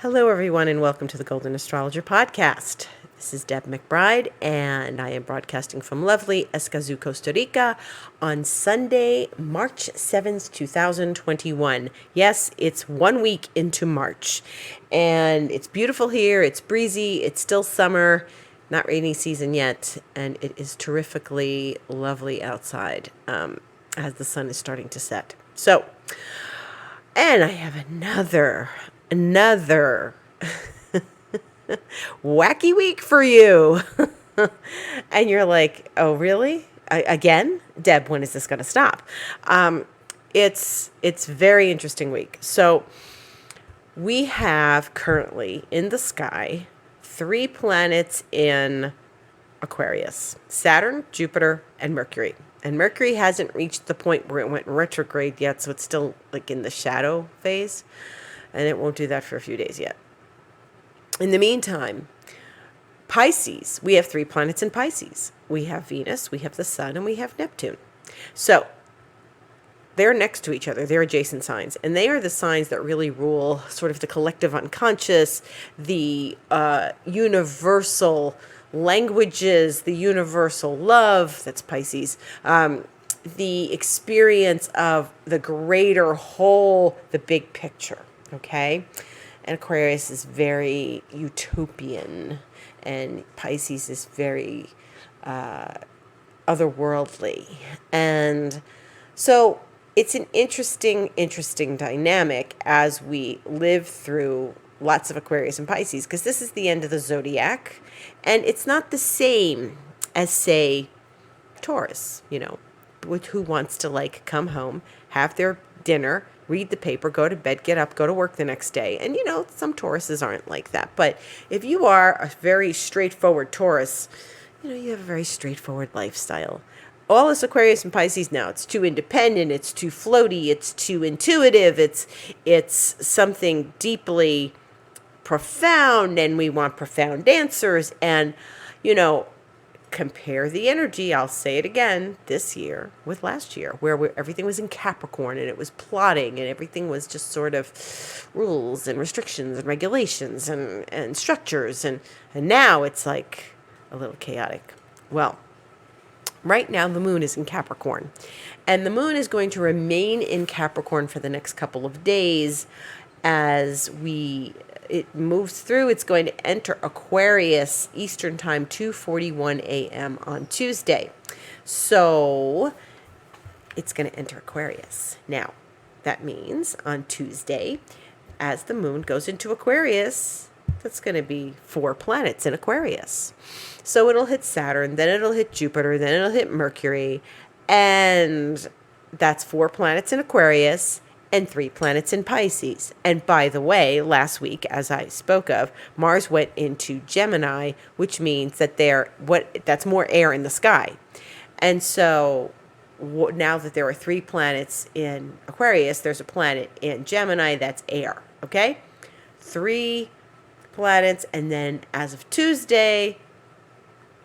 Hello, everyone, and welcome to the Golden Astrologer Podcast. This is Deb McBride, and I am broadcasting from lovely Escazú, Costa Rica on Sunday, March 7th, 2021. Yes, it's 1 week into March, and it's beautiful here. It's breezy. It's still summer, not rainy season yet, and it is terrifically lovely outside as the sun is starting to set. And I have another wacky week for you. And you're like, oh, really? Again? Deb, when is this going to stop? It's very interesting week. So we have currently in the sky 3 planets in Aquarius: Saturn, Jupiter, and Mercury. And Mercury hasn't reached the point where it went retrograde yet, so it's still like in the shadow phase. And it won't do that for a few days yet. In the meantime, Pisces, we have 3 planets in Pisces. We have Venus, we have the Sun, and we have Neptune. So they're next to each other. They're adjacent signs. And they are the signs that really rule sort of the collective unconscious, the universal languages, the universal love, that's Pisces, the experience of the greater whole, the big picture. Okay, and Aquarius is very utopian, and Pisces is very otherworldly, and so it's an interesting dynamic as we live through lots of Aquarius and Pisces, because this is the end of the zodiac, and it's not the same as, say, Taurus, who wants to come home, have their dinner, read the paper, go to bed, get up, go to work the next day. And, some Tauruses aren't like that. But if you are a very straightforward Taurus, you have a very straightforward lifestyle. All this Aquarius and Pisces now, it's too independent, it's too floaty, it's too intuitive, it's something deeply profound, and we want profound answers. And, compare the energy, I'll say it again, this year with last year, where everything was in Capricorn and it was plotting and everything was just sort of rules and restrictions and regulations and structures. And now it's like a little chaotic. Well, right now the moon is in Capricorn, and the moon is going to remain in Capricorn for the next couple of days as it moves through. It's going to enter Aquarius Eastern Time, 2:41 a.m. on Tuesday. So it's going to enter Aquarius. Now, that means on Tuesday, as the moon goes into Aquarius, that's going to be 4 planets in Aquarius. So it'll hit Saturn, then it'll hit Jupiter, then it'll hit Mercury, and that's 4 planets in Aquarius and 3 planets in Pisces. And by the way, last week, as I spoke of, Mars went into Gemini, which means that that's more air in the sky. And so now that there are 3 planets in Aquarius, there's a planet in Gemini that's air, okay? 3 planets, and then as of Tuesday,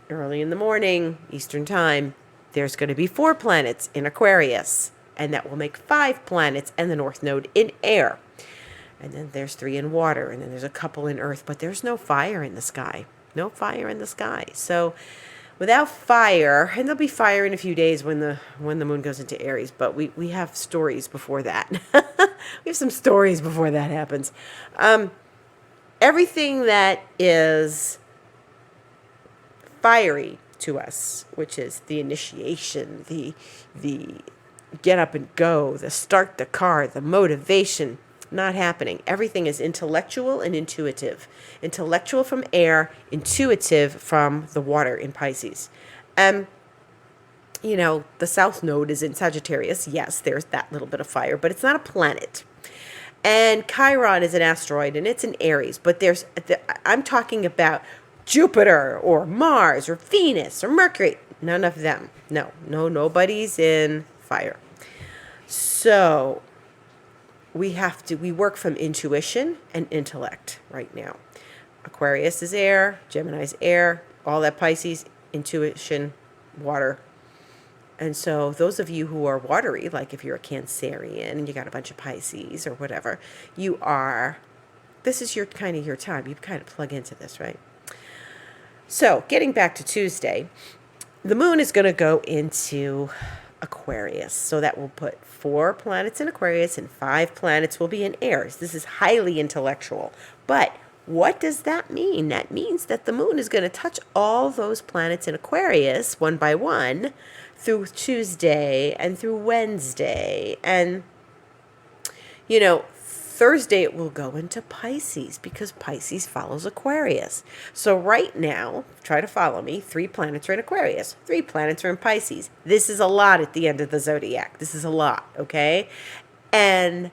early in the morning, Eastern Time, there's going to be 4 planets in Aquarius. And that will make 5 planets and the North Node in air. And then there's 3 in water, and then there's a couple in earth, but there's no fire in the sky. No fire in the sky. So without fire, and there'll be fire in a few days when the moon goes into Aries, but we have stories before that. We have some stories before that happens. Everything that is fiery to us, which is the initiation, the get up and go, the start the car, the motivation, not happening. Everything is intellectual and intuitive. Intellectual from air, intuitive from the water in Pisces. The South Node is in Sagittarius. Yes, there's that little bit of fire, but it's not a planet. And Chiron is an asteroid, and it's in Aries. But I'm talking about Jupiter or Mars or Venus or Mercury. None of them. No, nobody's in fire. So we work from intuition and intellect right now. Aquarius is air, Gemini's air, all that Pisces, intuition, water. And so those of you who are watery, like if you're a Cancerian and you got a bunch of Pisces or whatever, you are this is your kind of your time. You kind of plug into this, right? So getting back to Tuesday, the moon is going to go into Aquarius. So that will put 4 planets in Aquarius and 5 planets will be in Aries. This is highly intellectual. But what does that mean? That means that the moon is going to touch all those planets in Aquarius one by one through Tuesday and through Wednesday. And, Thursday it will go into Pisces because Pisces follows Aquarius. So right now, try to follow me, 3 planets are in Aquarius, 3 planets are in Pisces. This is a lot at the end of the zodiac. This is a lot, okay? And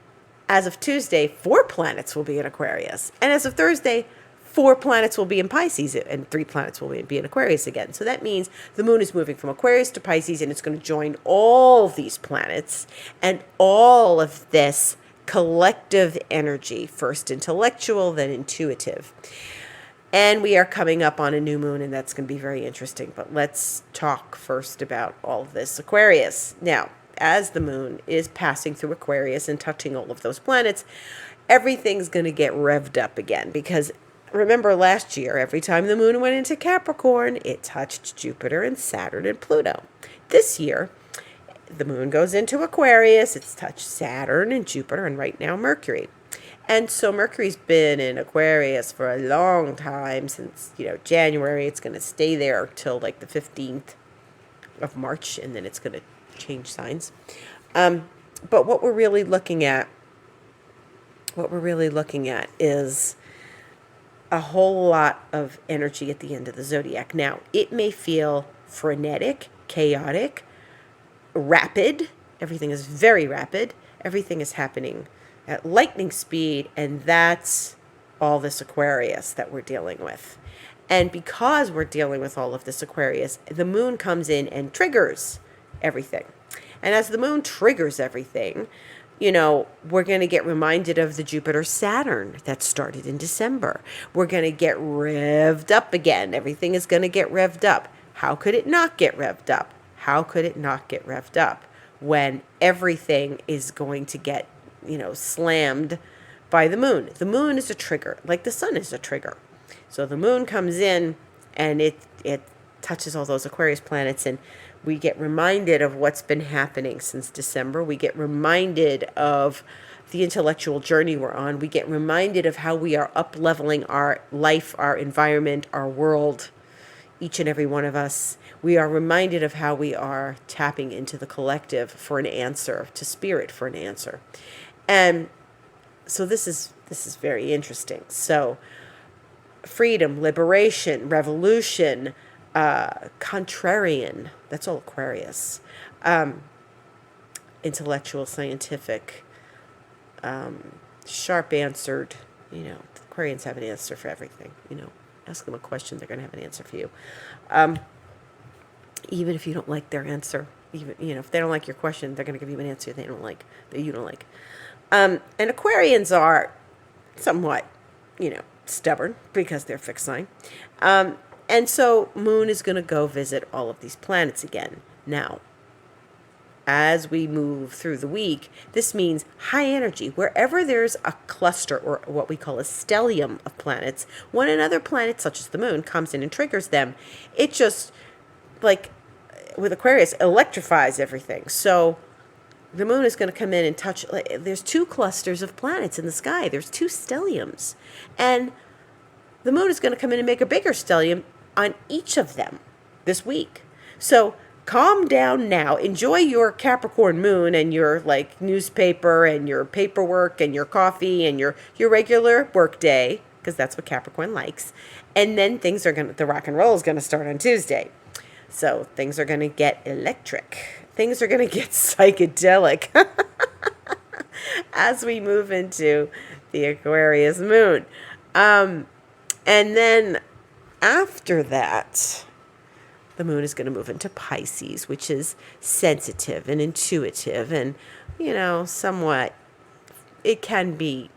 as of Tuesday, 4 planets will be in Aquarius. And as of Thursday, 4 planets will be in Pisces and 3 planets will be in Aquarius again. So that means the moon is moving from Aquarius to Pisces and it's going to join all these planets and all of this collective energy, first intellectual, then intuitive. And we are coming up on a new moon, and that's going to be very interesting. But let's talk first about all of this Aquarius. Now, as the moon is passing through Aquarius and touching all of those planets, everything's going to get revved up again. Because remember last year, every time the moon went into Capricorn, it touched Jupiter and Saturn and Pluto. This year, the moon goes into Aquarius, it's touched Saturn and Jupiter, and right now Mercury. And so Mercury's been in Aquarius for a long time, since, January. It's going to stay there till like the 15th of March, and then it's going to change signs. But what we're really looking at is a whole lot of energy at the end of the zodiac. Now, it may feel frenetic, chaotic, rapid. Everything is very rapid. Everything is happening at lightning speed, and that's all this Aquarius that we're dealing with. And because we're dealing with all of this Aquarius, the moon comes in and triggers everything. And as the moon triggers everything, we're going to get reminded of the Jupiter-Saturn that started in December. We're going to get revved up again. Everything is going to get revved up. How could it not get revved up? How could it not get revved up when everything is going to get, slammed by the moon? The moon is a trigger, like the sun is a trigger. So the moon comes in and it touches all those Aquarius planets, and we get reminded of what's been happening since December. We get reminded of the intellectual journey we're on. We get reminded of how we are up-leveling our life, our environment, our world, each and every one of us. We are reminded of how we are tapping into the collective for an answer, to spirit for an answer. And so this is very interesting. So freedom, liberation, revolution, contrarian, that's all Aquarius. Intellectual, scientific, sharp answered. Aquarians have an answer for everything. Ask them a question, they're going to have an answer for you. Even if you don't like their answer, even if they don't like your question, they're going to give you an answer that you don't like. And Aquarians are somewhat, stubborn because they're fixed sign. And so moon is going to go visit all of these planets again. Now, as we move through the week, this means high energy. Wherever there's a cluster, or what we call a stellium of planets, when another planet, such as the moon, comes in and triggers them, it just, like with Aquarius, electrifies everything. So the moon is going to come in and touch, there's 2 clusters of planets in the sky. There's 2 stelliums. And the moon is going to come in and make a bigger stellium on each of them this week. So calm down now. Enjoy your Capricorn moon and your newspaper and your paperwork and your coffee and your regular work day, because that's what Capricorn likes. And then the rock and roll is going to start on Tuesday. So things are going to get electric. Things are going to get psychedelic as we move into the Aquarius moon. And then after that, the moon is going to move into Pisces, which is sensitive and intuitive and, somewhat, it can be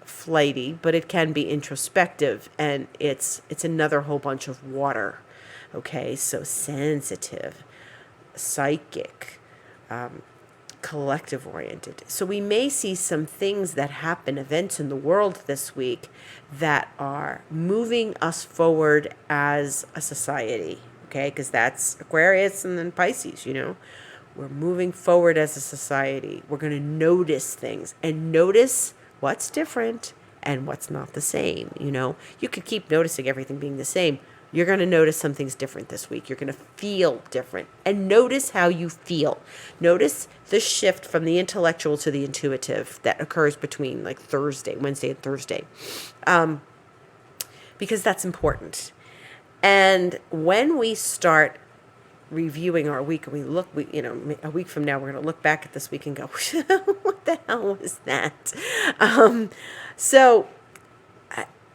flighty, but it can be introspective, and it's another whole bunch of water. Okay, so sensitive, psychic, collective oriented. So we may see some things that happen, events in the world this week that are moving us forward as a society. Okay, because that's Aquarius and then Pisces, We're moving forward as a society. We're going to notice things and notice what's different and what's not the same. You could keep noticing everything being the same. You're going to notice something's different this week. You're going to feel different. And notice how you feel. Notice the shift from the intellectual to the intuitive that occurs between like Wednesday and Thursday. Because that's important. And when we start reviewing our week and a week from now, we're going to look back at this week and go, what the hell was that?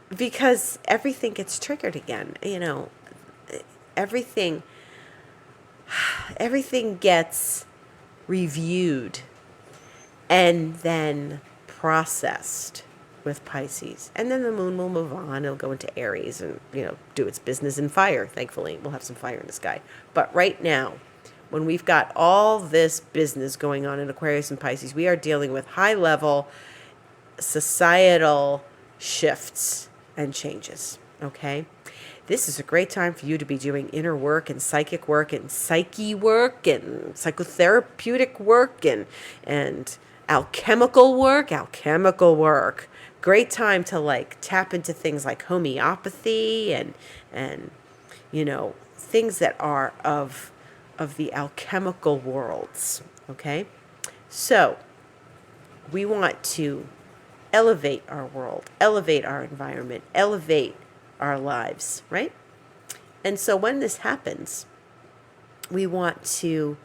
Because everything gets triggered again, everything gets reviewed and then processed with Pisces. And then the moon will move on. It'll go into Aries and, do its business in fire. Thankfully, we'll have some fire in the sky. But right now, when we've got all this business going on in Aquarius and Pisces, we are dealing with high-level societal shifts and changes, okay? This is a great time for you to be doing inner work and psychic work and psyche work and psychotherapeutic work and alchemical work. Great time to tap into things like homeopathy and things that are of the alchemical worlds, okay? So we want to elevate our world, elevate our environment, elevate our lives, right? And so when this happens, we want to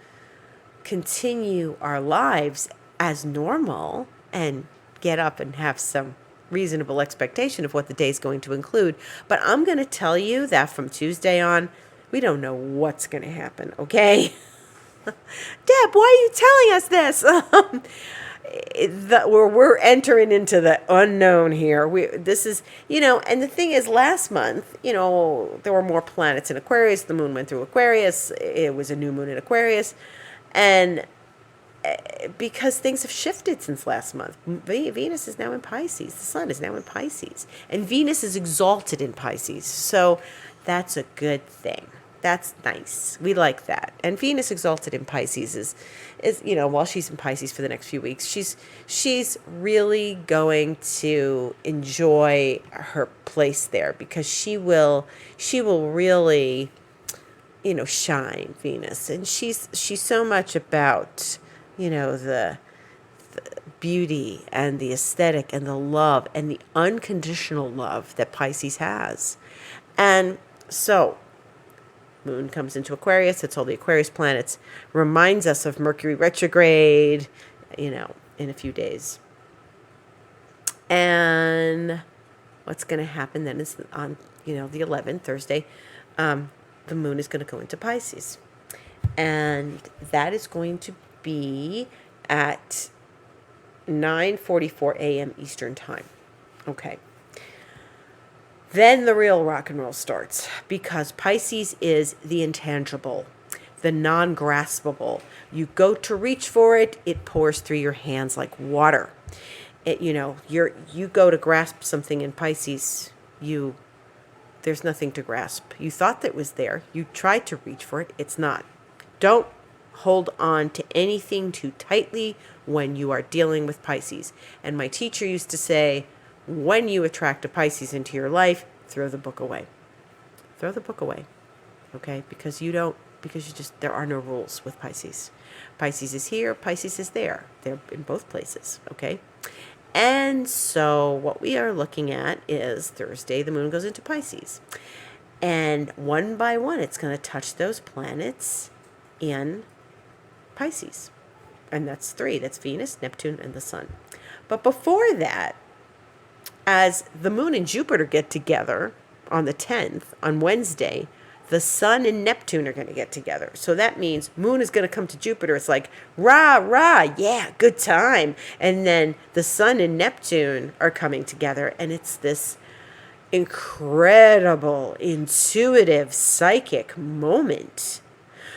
continue our lives as normal and get up and have some reasonable expectation of what the day's going to include. But I'm going to tell you that from Tuesday on, we don't know what's going to happen, okay? Deb, why are you telling us this? We're entering into the unknown here. And the thing is, last month, there were more planets in Aquarius. The moon went through Aquarius. It was a new moon in Aquarius. And because things have shifted since last month. Venus is now in Pisces. The sun is now in Pisces. And Venus is exalted in Pisces. So that's a good thing. That's nice. We like that. And Venus exalted in Pisces is while she's in Pisces for the next few weeks, she's really going to enjoy her place there because she will really, shine, Venus. And she's so much about, the beauty and the aesthetic and the love and the unconditional love that Pisces has. And so moon comes into Aquarius. It's all the Aquarius planets. Reminds us of Mercury retrograde, in a few days. And what's going to happen then is on, the 11th, Thursday, the moon is going to go into Pisces. And that is going to be at 9:44 a.m. Eastern Time. Okay. Then the real rock and roll starts because Pisces is the intangible, the non-graspable. You go to reach for it, it pours through your hands like water. You go to grasp something in Pisces, there's nothing to grasp. You thought that was there. You tried to reach for it. It's not. Don't hold on to anything too tightly when you are dealing with Pisces. And my teacher used to say, when you attract a Pisces into your life, throw the book away. Throw the book away. Okay? Because there are no rules with Pisces. Pisces is here, Pisces is there. They're in both places. Okay? And so what we are looking at is Thursday, the moon goes into Pisces. And one by one, it's going to touch those planets in Pisces. And that's 3. That's Venus, Neptune, and the sun. But before that, as the moon and Jupiter get together on the 10th, on Wednesday, the sun and Neptune are going to get together. So that means moon is going to come to Jupiter. It's like, rah, rah, yeah, good time. And then the sun and Neptune are coming together. And it's this incredible, intuitive, psychic moment.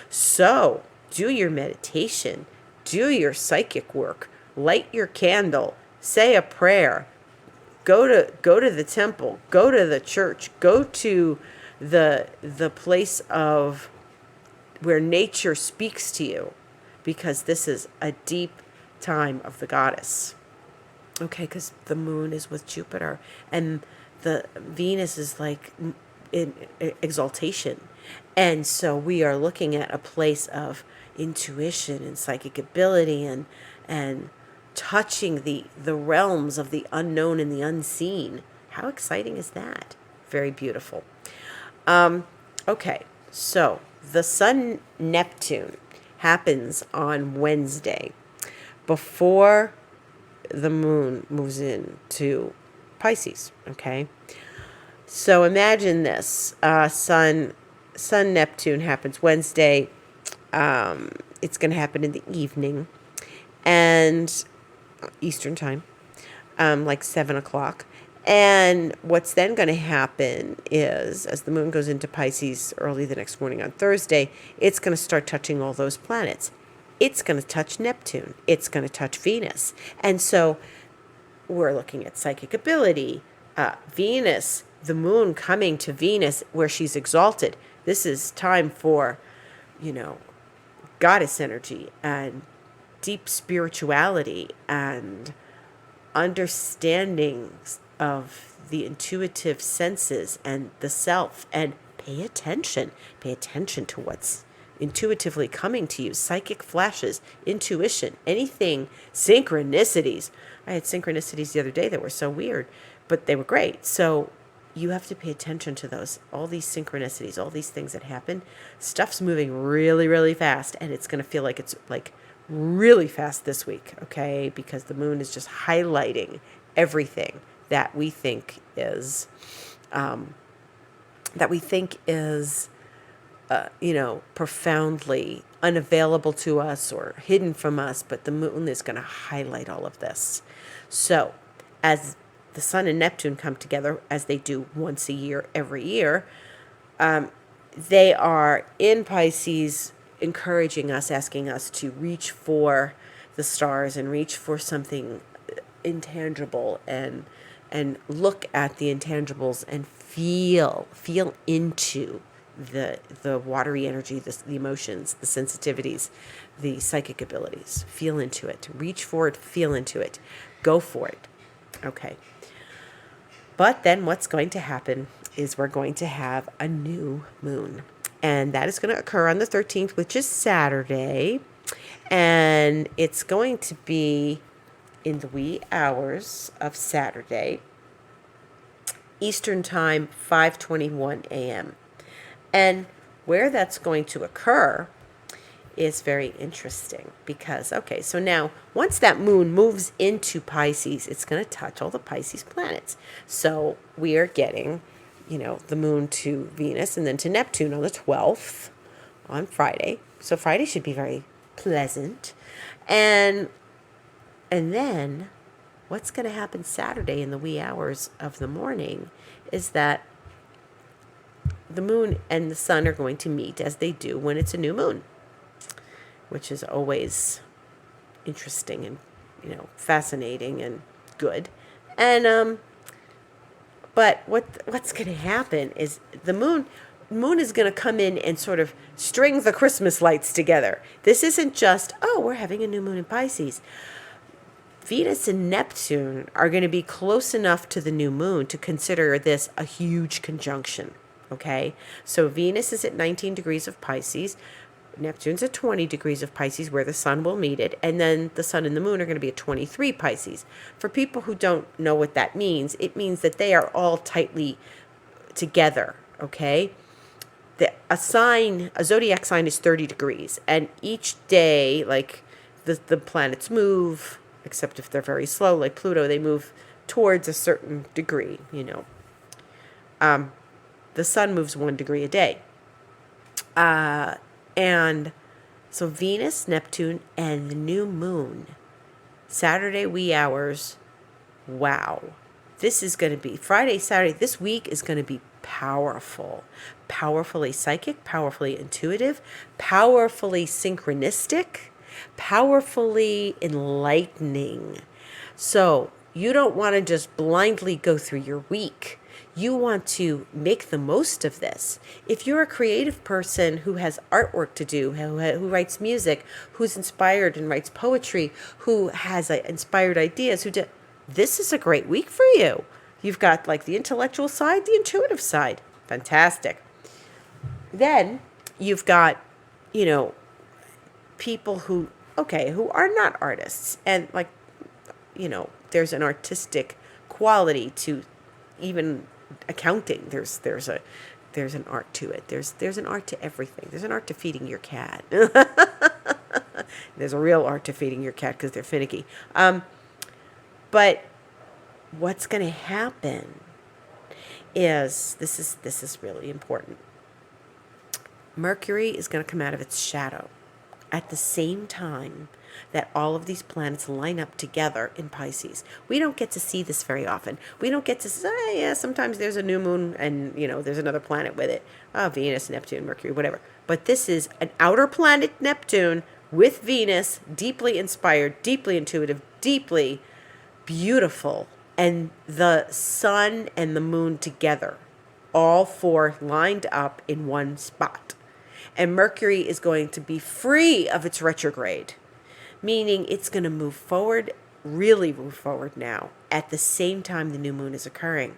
So do your meditation. do your psychic work, light your candle, say a prayer, go to the temple, go to the church, go to the place of where nature speaks to you, because this is a deep time of the goddess. Okay, because the moon is with Jupiter, and the Venus is like in exaltation. And so we are looking at a place of intuition and psychic ability and touching the realms of the unknown and the unseen. How exciting is that? Very beautiful. Okay, so the Sun Neptune happens on Wednesday before the moon moves into Pisces. Okay, so imagine this: Sun Neptune happens Wednesday. It's going to happen in the evening, and Eastern time, like 7 o'clock. And what's then going to happen is, as the moon goes into Pisces early the next morning on Thursday, it's going to start touching all those planets. It's going to touch Neptune. It's going to touch Venus. And so we're looking at psychic ability. Venus, the moon coming to Venus where she's exalted. This is time for, goddess energy and deep spirituality and understandings of the intuitive senses and the self. And pay attention to what's intuitively coming to you. Psychic flashes, intuition, anything, synchronicities. I had synchronicities the other day that were so weird, but they were great. So you have to pay attention to those, all these synchronicities, all these things that happen. Stuff's moving really, really fast, and it's going to feel like it's like really fast this week, okay? Because the moon is just highlighting everything that we think is, profoundly unavailable to us or hidden from us, but the moon is going to highlight all of this. So as the Sun and Neptune come together, as they do once a year, every year, they are in Pisces, encouraging us, asking us to reach for the stars and reach for something intangible and look at the intangibles and feel into the watery energy, the emotions, the sensitivities, the psychic abilities. Feel into it. Reach for it. Feel into it. Go for it. Okay. But then what's going to happen is we're going to have a new moon. And that is going to occur on the 13th, which is Saturday. And it's going to be in the wee hours of Saturday, Eastern Time, 5:21 a.m. And where that's going to occur is very interesting because, okay, so now once that moon moves into Pisces, it's going to touch all the Pisces planets. So we are getting, the moon to Venus and then to Neptune on the 12th on Friday. So Friday should be very pleasant. And then what's going to happen Saturday in the wee hours of the morning is that the moon and the sun are going to meet as they do when it's a new moon, which is always interesting and, fascinating and good. And, but what's going to happen is the moon is going to come in and sort of string the Christmas lights together. This isn't just, we're having a new moon in Pisces. Venus and Neptune are going to be close enough to the new moon to consider this a huge conjunction. Okay, so Venus is at 19 degrees of Pisces. Neptune's at 20 degrees of Pisces, where the sun will meet it. And then the sun and the moon are going to be at 23 Pisces. For people who don't know what that means, it means that they are all tightly together. Okay, a zodiac sign is 30 degrees. And each day, like the planets move, except if they're very slow, like Pluto, they move towards a certain degree, the sun moves 1 degree a day. And so Venus, Neptune, and the new moon, Saturday wee hours, wow. This is going to be Friday, Saturday. This week is going to be powerful, powerfully psychic, powerfully intuitive, powerfully synchronistic. powerfully enlightening. So you don't want to just blindly go through your week. You want to make the most of this. If you're a creative person who has artwork to do, who writes music, who's inspired and writes poetry, who has inspired ideas, this is a great week for you. You've got like the intellectual side, the intuitive side. Fantastic. Then you've got, people who are not artists, and like, there's an artistic quality to even accounting. There's an art to it. There's an art to everything. There's an art to feeding your cat. There's a real art to feeding your cat because they're finicky. But what's going to happen is this is really important. Mercury is going to come out of its shadow at the same time that all of these planets line up together in Pisces. We don't get to see this very often. We don't get to say, sometimes there's a new moon and, there's another planet with it. Venus, Neptune, Mercury, whatever. But this is an outer planet, Neptune, with Venus, deeply inspired, deeply intuitive, deeply beautiful. And the sun and the moon together, all four lined up in one spot. And Mercury is going to be free of its retrograde, meaning it's going to move forward, really move forward now, at the same time the new moon is occurring.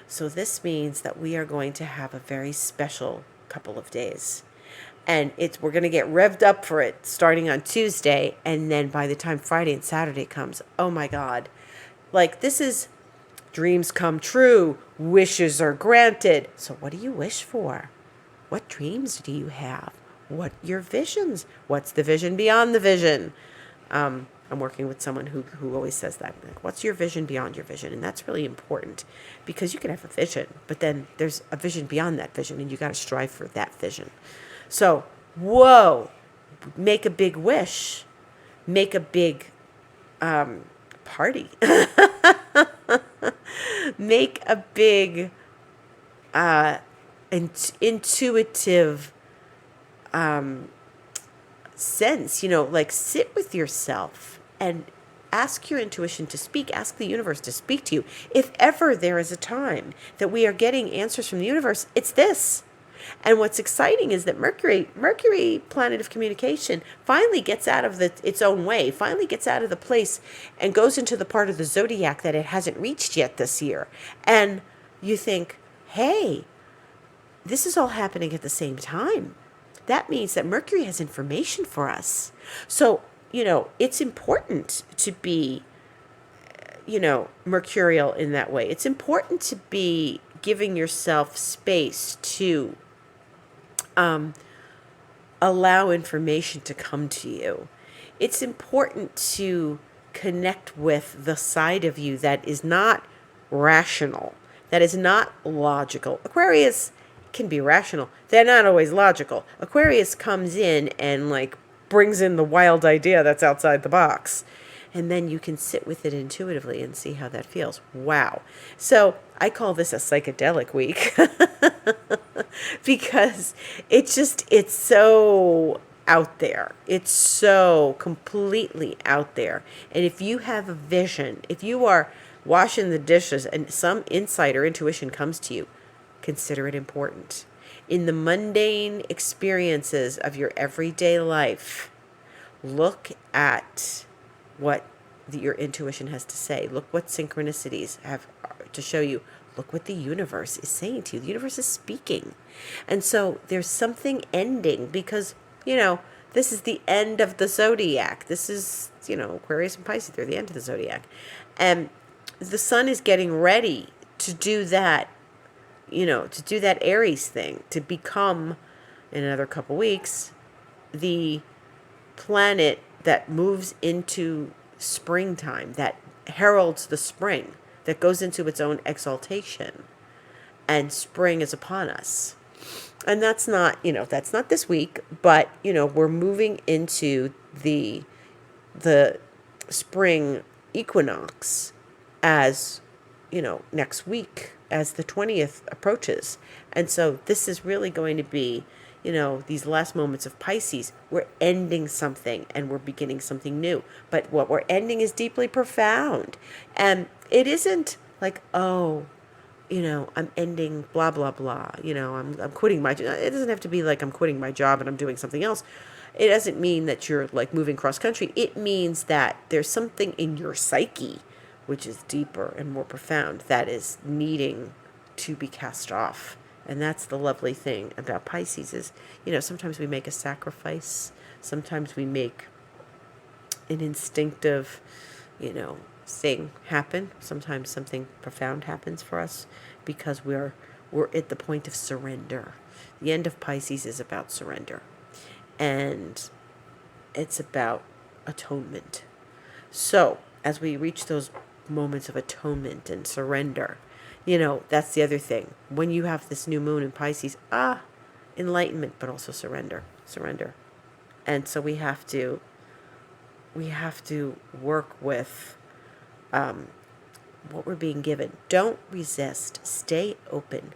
So this means that we are going to have a very special couple of days. And we're going to get revved up for it starting on Tuesday. And then by the time Friday and Saturday comes, oh my God, like this is dreams come true, wishes are granted. So what do you wish for? What dreams do you have? What your visions? What's the vision beyond the vision? I'm working with someone who always says that. Like, what's your vision beyond your vision? And that's really important because you can have a vision, but then there's a vision beyond that vision, and you got to strive for that vision. So, make a big wish, make a big party, make a big intuitive sense, like sit with yourself and ask your intuition to speak, ask the universe to speak to you. If ever there is a time that we are getting answers from the universe, it's this. And what's exciting is that Mercury, planet of communication, finally gets out of its own way, finally gets out of the place and goes into the part of the zodiac that it hasn't reached yet this year. And you think, hey, this is all happening at the same time. That means that Mercury has information for us. So, it's important to be, mercurial in that way. It's important to be giving yourself space to allow information to come to you. It's important to connect with the side of you that is not rational, that is not logical. Aquarius can be rational. They're not always logical. Aquarius comes in and brings in the wild idea that's outside the box. And then you can sit with it intuitively and see how that feels. Wow. So I call this a psychedelic week because it's so out there. It's so completely out there. And if you have a vision, if you are washing the dishes and some insight or intuition comes to you, consider it important. In the mundane experiences of your everyday life, look at what your intuition has to say. Look what synchronicities have to show you. Look what the universe is saying to you. The universe is speaking. And so there's something ending because, this is the end of the zodiac. This is, Aquarius and Pisces, they're the end of the zodiac. And the sun is getting ready to do that, to do that Aries thing, to become, in another couple weeks, the planet that moves into springtime, that heralds the spring, that goes into its own exaltation, and spring is upon us. And that's not this week, but we're moving into the spring equinox as next week as the 20th approaches. And so this is really going to be these last moments of Pisces, we're ending something and we're beginning something new. But what we're ending is deeply profound. And it isn't like, oh, I'm ending blah, blah, blah. I'm quitting my job. It doesn't have to be like I'm quitting my job and I'm doing something else. It doesn't mean that you're like moving cross country. It means that there's something in your psyche, which is deeper and more profound, that is needing to be cast off. And that's the lovely thing about Pisces is, sometimes we make a sacrifice. Sometimes we make an instinctive, thing happen. Sometimes something profound happens for us because we're at the point of surrender. The end of Pisces is about surrender. And it's about atonement. So, as we reach those moments of atonement and surrender, that's the other thing. When you have this new moon in Pisces, enlightenment, but also surrender. And so we have to work with what we're being given. Don't resist. Stay open.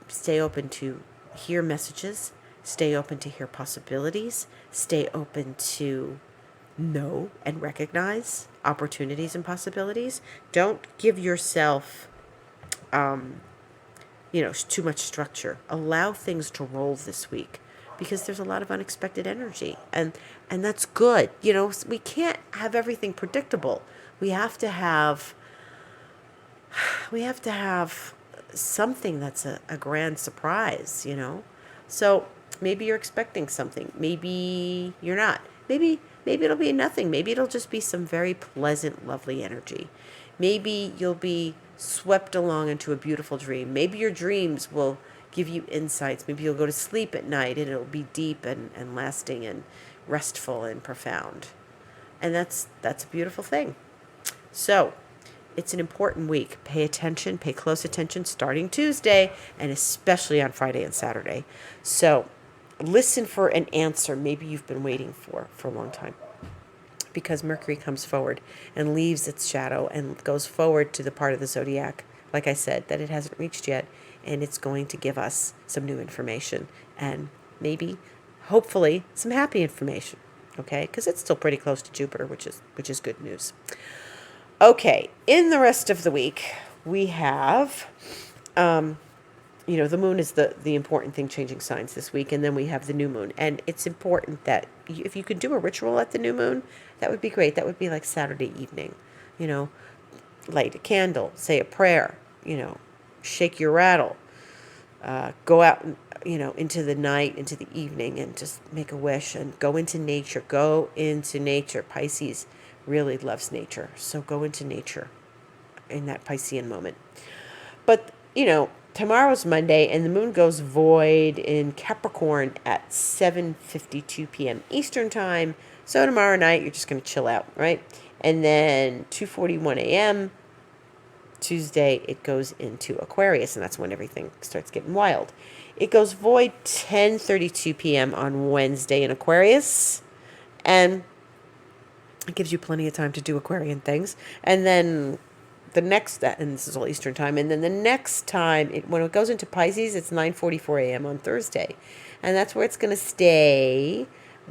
Stay open to hear messages. Stay open to hear possibilities. Stay open to know and recognize opportunities and possibilities. Don't give yourself, too much structure. Allow things to roll this week because there's a lot of unexpected energy, and that's good. We can't have everything predictable. We have to have something that's a grand surprise, So maybe you're expecting something. Maybe you're not. Maybe it'll be nothing. Maybe it'll just be some very pleasant, lovely energy. Maybe you'll be swept along into a beautiful dream. Maybe your dreams will give you insights. Maybe you'll go to sleep at night and it'll be deep and lasting and restful and profound. And that's a beautiful thing. So it's an important week. Pay attention, pay close attention starting Tuesday and especially on Friday and Saturday. So listen for an answer maybe you've been waiting for a long time. Because Mercury comes forward and leaves its shadow and goes forward to the part of the zodiac, like I said, that it hasn't reached yet. And it's going to give us some new information and maybe, hopefully, some happy information. Okay? Because it's still pretty close to Jupiter, which is good news. Okay, in the rest of the week, we have, the moon is the important thing changing signs this week, and then we have the new moon. And it's important that if you could do a ritual at the new moon, that would be great. That would be like Saturday evening, light a candle, say a prayer, shake your rattle, go out, into the night, into the evening, and just make a wish and go into nature. Go into nature. Pisces really loves nature. So go into nature in that Piscean moment. But, tomorrow's Monday and the moon goes void in Capricorn at 7:52 p.m. Eastern time. So tomorrow night you're just going to chill out, right? And then 2:41 a.m. Tuesday it goes into Aquarius, and that's when everything starts getting wild. It goes void 10:32 p.m. on Wednesday in Aquarius, and it gives you plenty of time to do Aquarian things. And then and this is all Eastern time, and then the next time, when it goes into Pisces, it's 9:44 a.m. on Thursday. And that's where it's going to stay.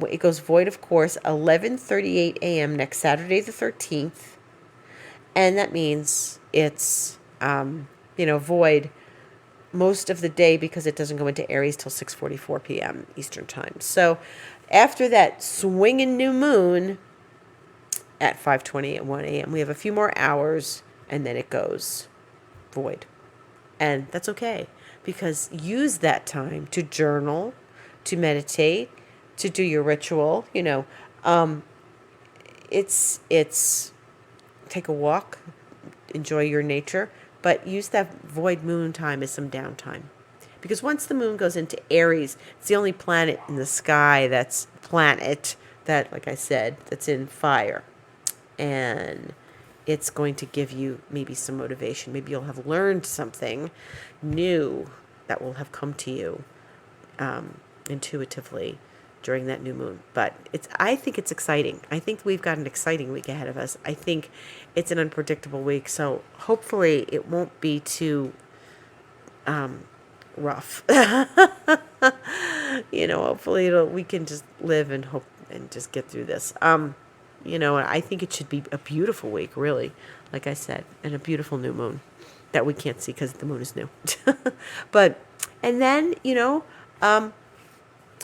It goes void, of course, 11:38 a.m. next Saturday the 13th. And that means it's, void most of the day because it doesn't go into Aries till 6:44 p.m. Eastern time. So after that swinging new moon at 5:21 a.m., we have a few more hours, and then it goes void. And that's okay, because use that time to journal, to meditate, to do your ritual. It's take a walk, enjoy your nature, but use that void moon time as some downtime. Because once the moon goes into Aries, it's the only planet in the sky that, like I said, that's in fire. And it's going to give you maybe some motivation. Maybe you'll have learned something new that will have come to you intuitively during that new moon. But I think it's exciting. I think we've got an exciting week ahead of us. I think it's an unpredictable week. So hopefully it won't be too rough. Hopefully we can just live and hope and just get through this. I think it should be a beautiful week, really, like I said, and a beautiful new moon that we can't see because the moon is new. But, and then, and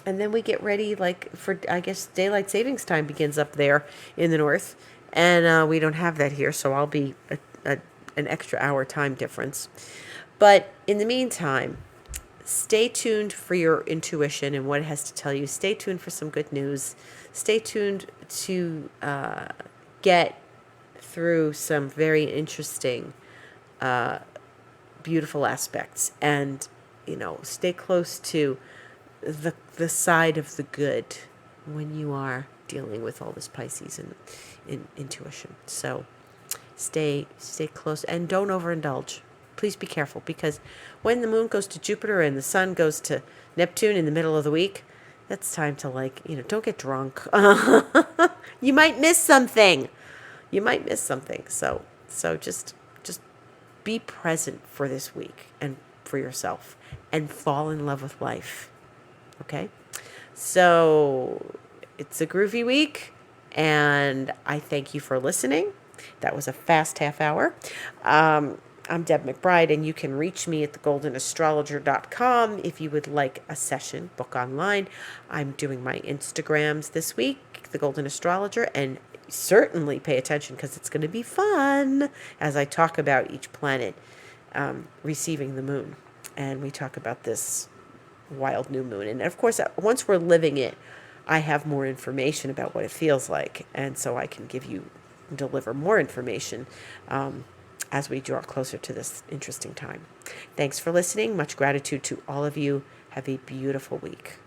then we get ready, like, for, I guess, daylight savings time begins up there in the north. And we don't have that here, so I'll be an extra hour time difference. But in the meantime, stay tuned for your intuition and what it has to tell you. Stay tuned for some good news. Stay tuned to get through some very interesting, beautiful aspects. And, stay close to the side of the good when you are dealing with all this Pisces and intuition. So stay close and don't overindulge. Please be careful, because when the moon goes to Jupiter and the sun goes to Neptune in the middle of the week, that's time to don't get drunk. You might miss something. So just be present for this week and for yourself and fall in love with life. Okay? So it's a groovy week, and I thank you for listening. That was a fast half hour. I'm Deb McBride, and you can reach me at thegoldenastrologer.com if you would like a session, book online. I'm doing my Instagrams this week, The Golden Astrologer, and certainly pay attention because it's going to be fun as I talk about each planet receiving the moon. And we talk about this wild new moon. And of course, once we're living it, I have more information about what it feels like. And so I can deliver more information as we draw closer to this interesting time. Thanks for listening. Much gratitude to all of you. Have a beautiful week.